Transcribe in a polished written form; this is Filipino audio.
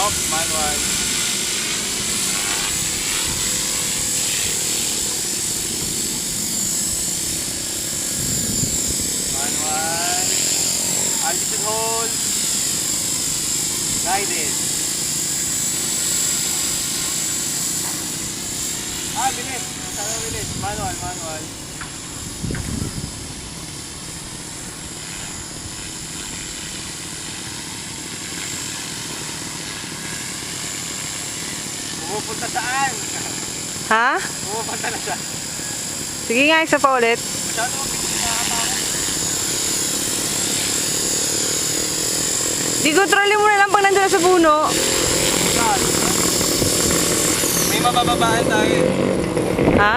Off, manual. Manual. Altitude hold. Guided. Bilis. Masarap bilis. Manual, manual. Pumupunta saan? Ha? Pumupunta na siya. Sige nga, isa pa ulit. Masyado mabilis na nakakatawa. Di kontrolin mo na lang pag nandun na sa puno. May mabababaan tayo. Ha?